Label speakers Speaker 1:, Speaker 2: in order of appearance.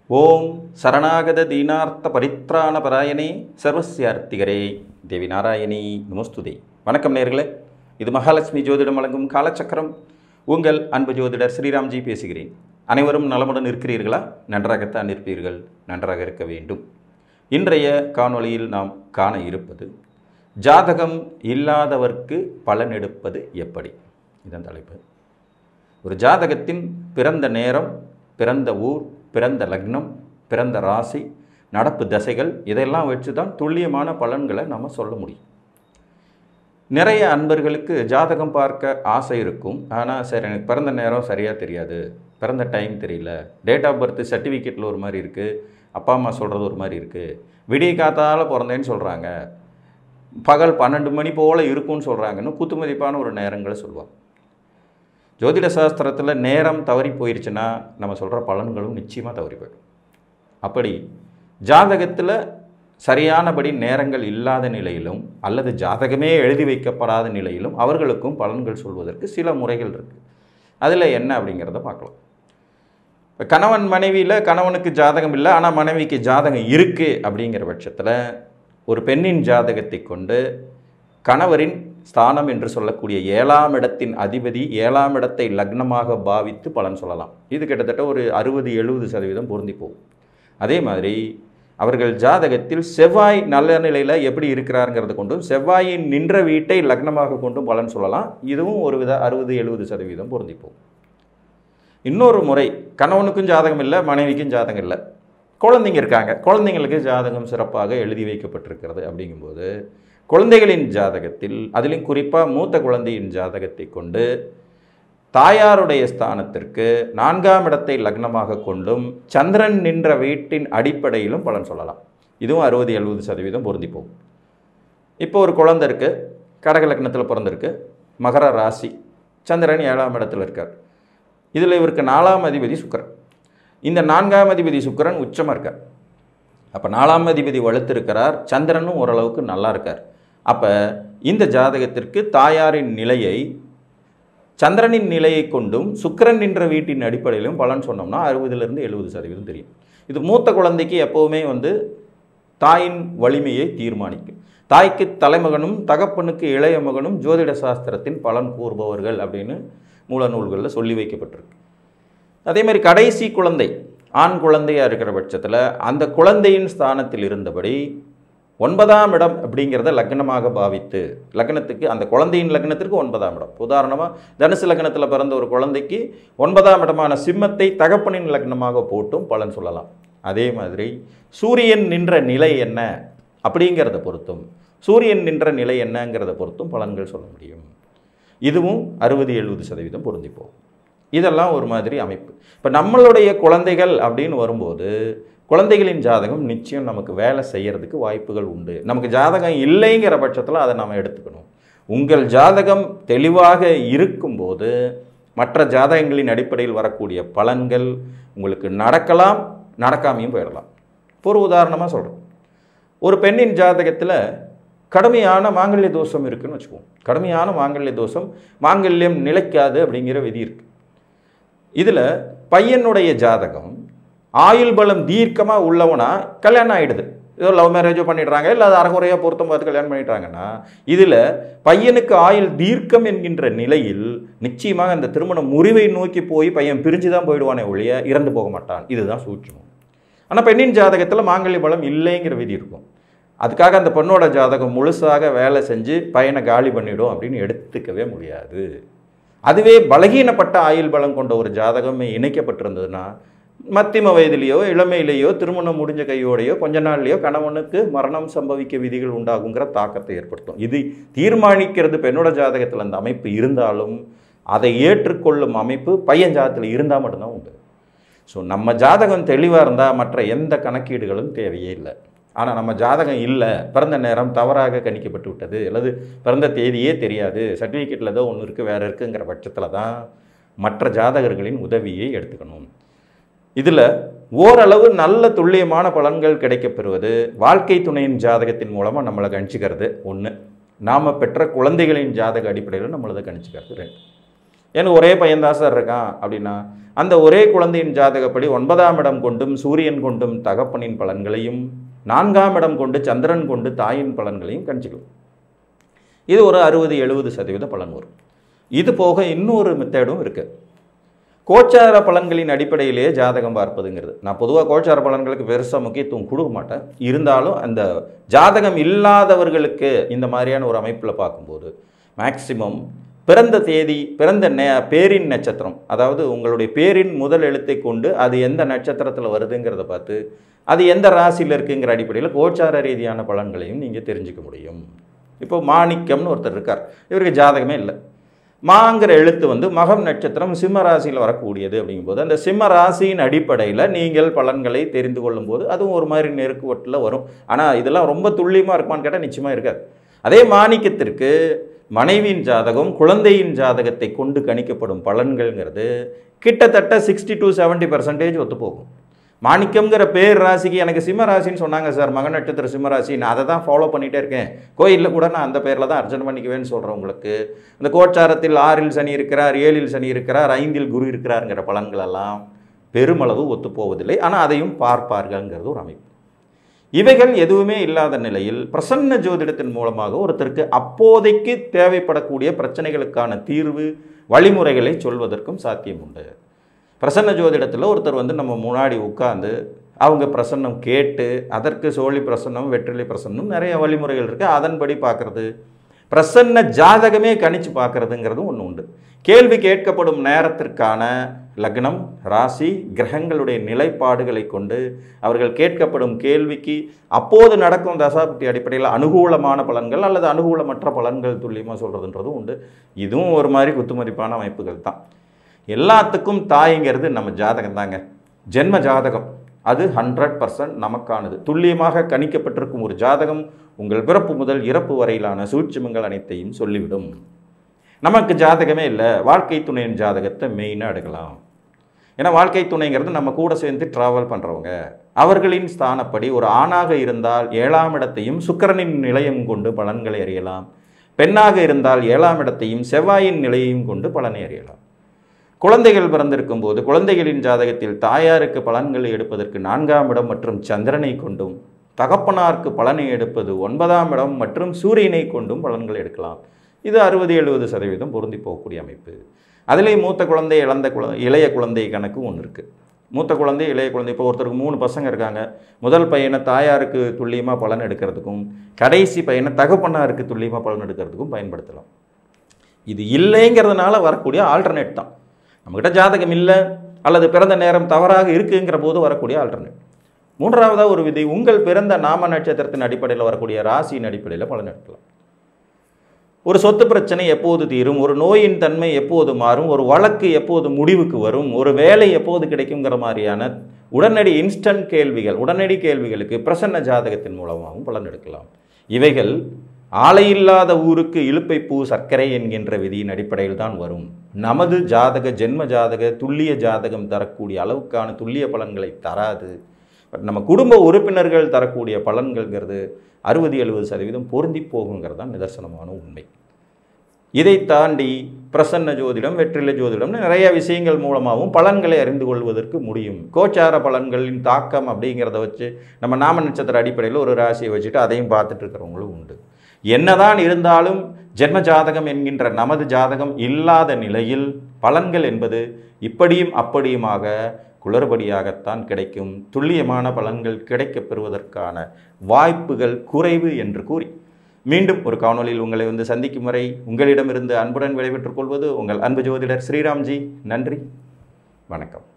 Speaker 1: ஓம் சரணாகத தீனார்த்த பரித்ராண பராயணே சர்வஸ்யார்த்திகரே தேவி நாராயணி நமஸ்துதே. வணக்கம் நேயர்களே, இது மகாலட்சுமி ஜோதிடம் வழங்கும் காலச்சக்கரம். உங்கள் அன்பு ஜோதிடர் ஸ்ரீராம்ஜி பேசுகிறேன். அனைவரும் நலமுடன் இருக்கிறீர்களா? நன்றாகத்தான் இருப்பீர்கள், நன்றாக இருக்க வேண்டும். இன்றைய காணொளியில் நாம் காண இருப்பது ஜாதகம் இல்லாதவர்க்கு பலன் எடுப்பது எப்படி, இதன் தலைப்பு. ஒரு ஜாதகத்தின் பிறந்த நேரம், பிறந்த ஊர், பிறந்த லக்னம், பிறந்த ராசி, நடப்பு தசைகள், இதெல்லாம் வச்சு தான் துல்லியமான பலன்களை நம்ம சொல்ல முடியும். நிறைய அன்பர்களுக்கு ஜாதகம் பார்க்க ஆசை இருக்கும். ஆனால் சரி, எனக்கு பிறந்த நேரம் சரியாக தெரியாது, பிறந்த டைம் தெரியல, டேட் ஆஃப் பர்த் சர்டிஃபிகேட்டில் ஒரு மாதிரி இருக்குது, அப்பா அம்மா சொல்கிறது ஒரு மாதிரி இருக்குது, விடிய காத்தால் பிறந்தேன்னு சொல்கிறாங்க, பகல் 12 மணி போல் இருக்குன்னு சொல்கிறாங்கன்னு குத்துமதிப்பான ஒரு நேரங்களை சொல்லுவாங்க. ஜோதிட சாஸ்திரத்தில் நேரம் தவறி போயிடுச்சுன்னா நம்ம சொல்கிற பலன்களும் நிச்சயமாக தவறி போயிடும். அப்படி ஜாதகத்தில் சரியானபடி நேரங்கள் இல்லாத நிலையிலும் அல்லது ஜாதகமே எழுதி வைக்கப்படாத நிலையிலும் அவர்களுக்கும் பலன்கள் சொல்வதற்கு சில முறைகள் இருக்குது. அதில் என்ன அப்படிங்கிறத பார்க்கலாம். இப்போ கணவன் மனைவியில் கணவனுக்கு ஜாதகம் இல்லை, ஆனால் மனைவிக்கு ஜாதகம் இருக்குது அப்படிங்கிற பட்சத்தில் ஒரு பெண்ணின் ஜாதகத்தை கொண்டு கணவரின் ஸ்தானம் என்று சொல்லக்கூடிய 7ஆம் இடத்தின் அதிபதி 7ஆம் இடத்தை லக்னமாக பாவித்து பலன் சொல்லலாம். இது கிட்டத்தட்ட ஒரு 60-70% பொருந்தி போகும். அதே மாதிரி அவர்கள் ஜாதகத்தில் செவ்வாய் நல்ல நிலையில் எப்படி இருக்கிறாருங்கிறத கொண்டும் செவ்வாயின் நின்ற வீட்டை லக்னமாக கொண்டும் பலன் சொல்லலாம். இதுவும் ஒரு வித 60-70% பொருந்தி போகும். இன்னொரு முறை, கணவனுக்கும் ஜாதகம் இல்லை, மனைவிக்கும் ஜாதகம் இல்லை, குழந்தைங்க இருக்காங்க, குழந்தைங்களுக்கு ஜாதகம் சிறப்பாக எழுதி வைக்கப்பட்டிருக்கிறது. அப்படிங்கும்போது குழந்தைகளின் ஜாதகத்தில், அதிலும் குறிப்பாக மூத்த குழந்தையின் ஜாதகத்தை கொண்டு தாயாருடைய ஸ்தானத்திற்கு 4ஆம் இடத்தை லக்னமாக கொண்டும் சந்திரன் நின்ற வீட்டின் அடிப்படையிலும் பலன் சொல்லலாம். இதுவும் 60-70% பொருந்தி போகும். இப்போ ஒரு குழந்தை இருக்குது, கடக லக்னத்தில் பிறந்திருக்கு, மகர ராசி, சந்திரன் 7ஆம் இடத்துல இருக்கார். இதில் இவருக்கு 4ஆம் அதிபதி சுக்கிரன். இந்த 4ஆம் அதிபதி சுக்கிரன் உச்சமாக இருக்கார். அப்போ 4ஆம் அதிபதி வலுத்திருக்கிறார், சந்திரனும் ஓரளவுக்கு நல்லா இருக்கார். அப்போ இந்த ஜாதகத்திற்கு தாயாரின் நிலையை சந்திரனின் நிலையை கொண்டும் சுக்கிரன் நின்ற வீட்டின் அடிப்படையிலும் பலன் சொன்னோம்னா 60-70% தெரியும். இது மூத்த குழந்தைக்கு எப்போவுமே தாயின் வலிமையை தீர்மானிக்கும். தாய்க்கு தலைமகனும் தகப்பனுக்கு இளைய மகனும் ஜோதிட சாஸ்திரத்தின் பலன் கூறுபவர்கள் அப்படின்னு மூல நூல்களில் சொல்லி வைக்கப்பட்டிருக்கு. அதே மாதிரி கடைசி குழந்தை ஆண் குழந்தையாக இருக்கிற பட்சத்தில் அந்த குழந்தையின் ஸ்தானத்தில் இருந்தபடி 9ஆம் இடம் அப்படிங்கிறத லக்னமாக பாவித்து, லக்னத்துக்கு அந்த குழந்தையின் லக்னத்திற்கு 9ஆம் இடம், உதாரணமாக தனுசு லக்னத்தில் பிறந்த ஒரு குழந்தைக்கு 9ஆம் இடமான சிம்மத்தை தகப்பனின் லக்னமாக போட்டும் பலன் சொல்லலாம். அதே மாதிரி சூரியன் நின்ற நிலை என்ன அப்படிங்கிறத பொறுத்தும், சூரியன் நின்ற நிலை என்னங்கிறத பொறுத்தும் பலன்கள் சொல்ல முடியும். இதுவும் 60-70% பொருந்தி போகும். இதெல்லாம் ஒரு மாதிரி அமைப்பு. இப்போ நம்மளுடைய குழந்தைகள் அப்படின்னு வரும்போது குழந்தைகளின் ஜாதகம் நிச்சயம் நமக்கு வேலை செய்கிறதுக்கு வாய்ப்புகள் உண்டு. நமக்கு ஜாதகம் இல்லைங்கிற பட்சத்தில் அதை நாம் எடுத்துக்கணும். உங்கள் ஜாதகம் தெளிவாக இருக்கும்போது மற்ற ஜாதகங்களின் அடிப்படையில் வரக்கூடிய பலன்கள் உங்களுக்கு நடக்கலாம், நடக்காமையும் போயிடலாம். ஒரு உதாரணமாக சொல்கிறேன். ஒரு பெண்ணின் ஜாதகத்தில் கடுமையான மாங்கல்ய தோஷம் இருக்குதுன்னு வச்சுக்குவோம். கடுமையான மாங்கல்ய தோஷம், மாங்கல்யம் நிலைக்காது அப்படிங்கிற விதி இருக்குது. இதில் பையனுடைய ஜாதகம் ஆயுள் பலம் தீர்க்கமாக உள்ளவனா கல்யாணம் ஆகிடுது, ஏதோ லவ் மேரேஜோ பண்ணிடுறாங்க, இல்லை அது அறகுறையாக பொருத்தம் பார்த்து கல்யாணம் பண்ணிடுறாங்கன்னா இதில் பையனுக்கு ஆயுள் தீர்க்கம் என்கின்ற நிலையில் நிச்சயமாக அந்த திருமண முறிவை நோக்கி போய் பையன் பிரிஞ்சு தான் போயிடுவானே ஒழிய இறந்து போக மாட்டான். இதுதான் சூட்சமம். ஆனால் பெண்ணின் ஜாதகத்தில் மாங்கல்ய பலம் இல்லைங்கிற விதி இருக்கும். அதுக்காக அந்த பெண்ணோட ஜாதகம் முழுசாக வேலை செஞ்சு பையனை காலி பண்ணிவிடும் அப்படின்னு எடுத்துக்கவே முடியாது. அதுவே பலகீனப்பட்ட ஆயுள் பலம் கொண்ட ஒரு ஜாதகமே இணைக்கப்பட்டிருந்ததுன்னா மத்தியம வயதிலேயோ இளமையிலேயோ திருமணம் முடிஞ்ச கையோடையோ கொஞ்ச நாள்லேயோ கணவனுக்கு மரணம் சம்பவிக்க விதிகள் உண்டாகுங்கிற தாக்கத்தை ஏற்படுத்தும். இது தீர்மானிக்கிறது பெண்ணோட ஜாதகத்தில் அந்த அமைப்பு இருந்தாலும் அதை ஏற்றுக்கொள்ளும் அமைப்பு பையன் ஜாதகத்தில் இருந்தால் மட்டும்தான் உண்டு. ஸோ நம்ம ஜாதகம் தெளிவாக இருந்தால் மற்ற எந்த கணக்கீடுகளும் தேவையே இல்லை. ஆனால் நம்ம ஜாதகம் இல்லை, பிறந்த நேரம் தவறாக கணிக்கப்பட்டு விட்டது, அல்லது பிறந்த தேதியே தெரியாது, சர்டிஃபிகேட்டில் ஏதோ ஒன்று இருக்குது வேறு இருக்குங்கிற பட்சத்தில் தான் மற்ற ஜாதகர்களின் உதவியை எடுத்துக்கணும். இதில் ஓரளவு நல்ல துல்லியமான பலன்கள் கிடைக்கப்பெறுவது வாழ்க்கை துணையின் ஜாதகத்தின் மூலமாக நம்மளை கணிச்சிக்கிறது ஒன்று, நாம் பெற்ற குழந்தைகளின் ஜாதக அடிப்படையில் நம்மளதை கணிச்சிக்கிறது 2. எனக்கு ஒரே பையன்தான் சார் இருக்கான் அப்படின்னா அந்த ஒரே குழந்தையின் ஜாதகப்படி 9ஆம் இடம் கொண்டும் சூரியன் கொண்டும் தகப்பனின் பலன்களையும் 4ஆம் இடம் கொண்டு சந்திரன் கொண்டு தாயின் பலன்களையும் கணிச்சிக்கலாம். இது ஒரு 60-70% பலன் வரும். இது போக இன்னொரு மெத்தடும் இருக்குது. கோச்சார பலன்களின் அடிப்படையிலேயே ஜாதகம் பார்ப்பதுங்கிறது. நான் பொதுவாக கோச்சார பலன்களுக்கு பெருசாக முக்கியத்துவம் கொடுக்க மாட்டேன். இருந்தாலும் அந்த ஜாதகம் இல்லாதவர்களுக்கு இந்த மாதிரியான ஒரு அமைப்பில் பார்க்கும்போது மேக்சிமம் பிறந்த தேதி, பிறந்த பேரின் நட்சத்திரம், அதாவது உங்களுடைய பேரின் முதல் எழுத்தை கொண்டு அது எந்த நட்சத்திரத்தில் வருதுங்கிறத பார்த்து அது எந்த ராசியில் இருக்குங்கிற அடிப்படையில் கோச்சார ரீதியான பலன்களையும் நீங்கள் தெரிஞ்சுக்க முடியும். இப்போ மாணிக்கம்னு ஒருத்தர் இருக்கார், இவருக்கு ஜாதகமே இல்லை. மாங்கிற எழுத்து மகம் நட்சத்திரம் சிம்ம ராசியில் வரக்கூடியது. அப்படிங்கும்போது அந்த சிம்ம ராசியின் அடிப்படையில் நீங்கள் பலன்களை தெரிந்து கொள்ளும்போது அதுவும் ஒரு மாதிரி நெருக்குவட்டில் வரும். ஆனால் இதெல்லாம் ரொம்ப துல்லியமாக இருக்குமான்னு கேட்டால் நிச்சயமாக இருக்காது. அதே மாணிக்கத்திற்கு மனைவியின் ஜாதகம், குழந்தையின் ஜாதகத்தை கொண்டு கணிக்கப்படும் பலன்கள்ங்கிறது கிட்டத்தட்ட 60-70% ஒத்து போகும். மாணிக்கம்ங்கிற பேர் ராசிக்கு எனக்கு சிம்ம ராசின்னு சொன்னாங்க சார், மக நட்சத்திர சிம்ம ராசி, நான் அதை தான் ஃபாலோ பண்ணிகிட்டே இருக்கேன், கோயிலில் கூட நான் அந்த பேரில் தான் அர்ச்சனை பண்ணிக்குவேன்னு சொல்கிறவங்களுக்கு இந்த கோச்சாரத்தில் 6இல் சனி இருக்கிறார், 7இல் சனி இருக்கிறார், 5இல் குரு இருக்கிறாருங்கிற பலன்களெல்லாம் பெருமளவு ஒத்துப்போவதில்லை. ஆனால் அதையும் பார்ப்பார்கள்ங்கிறது ஒரு அமைப்பு. இவைகள் எதுவுமே இல்லாத நிலையில் பிரசன்ன ஜோதிடத்தின் மூலமாக ஒருத்தருக்கு அப்போதைக்கு தேவைப்படக்கூடிய பிரச்சனைகளுக்கான தீர்வு வழிமுறைகளை சொல்வதற்கும் சாத்தியம் உண்டு. பிரசன்ன ஜோதிடத்தில் ஒருத்தர் நம்ம முன்னாடி உட்கார்ந்து அவங்க பிரசன்னம் கேட்டு அதற்கு சோழி பிரசன்னம், வெற்றிலை பிரசன்னம் நிறைய வழிமுறைகள் இருக்குது. அதன்படி பார்க்குறது, பிரசன்ன ஜாதகமே கணிச்சு பார்க்குறதுங்கிறதும் ஒன்று உண்டு. கேள்வி கேட்கப்படும் நேரத்திற்கான லக்னம், ராசி, கிரகங்களுடைய நிலைப்பாடுகளை கொண்டு அவர்கள் கேட்கப்படும் கேள்விக்கு அப்போது நடக்கும் தசாபுக்தி அடிப்படையில் அனுகூலமான பலன்கள் அல்லது அனுகூலமற்ற பலன்கள் துல்லியமாக சொல்கிறதுன்றதும் உண்டு. இதுவும் ஒரு மாதிரி குத்துமதிப்பான அமைப்புகள் தான். எல்லாத்துக்கும் தாய்ங்கிறது நம்ம ஜாதகம் தாங்க. ஜென்ம ஜாதகம் அது 100% நமக்கானது. துல்லியமாக கணிக்கப்பட்டிருக்கும் ஒரு ஜாதகம் உங்கள் பிறப்பு முதல் இறப்பு வரையிலான சூட்சுமங்கள் அனைத்தையும் சொல்லிவிடும். நமக்கு ஜாதகமே இல்லை, வாழ்க்கை துணையின் ஜாதகத்தை மெயினாக எடுக்கலாம். ஏன்னா வாழ்க்கை துணைங்கிறது நம்ம கூட சேர்ந்து ட்ராவல் பண்ணுறவங்க. அவர்களின் ஸ்தானப்படி ஒரு ஆணாக இருந்தால் 7ஆம் இடத்தையும் சுக்கிரனின் நிலையம் கொண்டு பலன்களை அறியலாம். பெண்ணாக இருந்தால் 7ஆம் இடத்தையும் செவ்வாயின் நிலையையும் கொண்டு பலனை அறியலாம். குழந்தைகள் பிறந்திருக்கும் போது குழந்தைகளின் ஜாதகத்தில் தாயாருக்கு பலன்களை எடுப்பதற்கு 4ஆம் இடம் மற்றும் சந்திரனை கொண்டும், தகப்பனாருக்கு பலனை எடுப்பது 9ஆம் இடம் மற்றும் சூரியனை கொண்டும் பலன்களை எடுக்கலாம். இது 60-70% பொருந்தி போகக்கூடிய அமைப்பு. அதிலே மூத்த குழந்தை, இளைய குழந்தை கணக்கு ஒன்று இருக்குது. மூத்த குழந்தை, இளைய குழந்தை, இப்போ ஒருத்தருக்கு 3 பசங்க இருக்காங்க. முதல் பையனை தாயாருக்கு துல்லியமாக பலன் எடுக்கிறதுக்கும் கடைசி பையனை தகப்பனாருக்கு துல்லியமாக பலன் எடுக்கிறதுக்கும் பயன்படுத்தலாம். இது இல்லைங்கிறதுனால வரக்கூடிய ஆல்டர்னேட் தான். நம்மகிட்ட ஜாதகம் இல்லை அல்லது பிறந்த நேரம் தவறாக இருக்குங்கிற போது வரக்கூடிய ஆல்டர்னேட். 3ஆவதாக ஒரு விதி, உங்கள் பிறந்த நாம நட்சத்திரத்தின் அடிப்படையில் வரக்கூடிய ராசியின் அடிப்படையில் பலன் எடுக்கலாம். ஒரு சொத்து பிரச்சனை எப்போது தீரும், ஒரு நோயின் தன்மை எப்போது மாறும், ஒரு வழக்கு எப்போது முடிவுக்கு வரும், ஒரு வேலை எப்போது கிடைக்குங்கிற மாதிரியான உடனடி இன்ஸ்டன்ட் கேள்விகள், உடனடி கேள்விகளுக்கு பிரசன்ன ஜாதகத்தின் மூலமாகவும் பலன் எடுக்கலாம். இவைகள் ஆலையில்லாத ஊருக்கு இழுப்பை பூ சர்க்கரை என்கின்ற விதியின் அடிப்படையில் தான் வரும். நமது ஜாதக ஜென்ம ஜாதக துல்லிய ஜாதகம் தரக்கூடிய அளவுக்கான துல்லிய பலன்களை தராது. பட் நம்ம குடும்ப உறுப்பினர்கள் தரக்கூடிய பலன்கள்ங்கிறது 60-70% பொருந்தி போகுங்கிறது தான் நிதர்சனமான உண்மை. இதை தாண்டி பிரசன்ன ஜோதிடம், வெற்றிலை ஜோதிடம்னு நிறைய விஷயங்கள் மூலமாகவும் பலன்களை அறிந்து கொள்வதற்கு முடியும். கோச்சார பலன்களின் தாக்கம் அப்படிங்கிறத வச்சு நம்ம நாம நட்சத்திர அடிப்படையில் ஒரு ராசியை வச்சுட்டு அதையும் பார்த்துட்டு இருக்கிறவங்களும் உண்டு. என்னதான் இருந்தாலும் ஜென்ம ஜாதகம் என்கின்ற நமது ஜாதகம் இல்லாத நிலையில் பலன்கள் என்பது இப்படியும் அப்படியுமாக குளறுபடியாகத்தான் கிடைக்கும். துல்லியமான பலன்கள் கிடைக்கப் பெறுவதற்கான வாய்ப்புகள் குறைவு என்று கூறி மீண்டும் ஒரு காணொலியில் உங்களை சந்திக்கும் வரை உங்களிடமிருந்து அன்புடன் விடைபெற்றுக் கொள்வது உங்கள் அன்பு ஜோதிடர் ஸ்ரீராம்ஜி. நன்றி, வணக்கம்.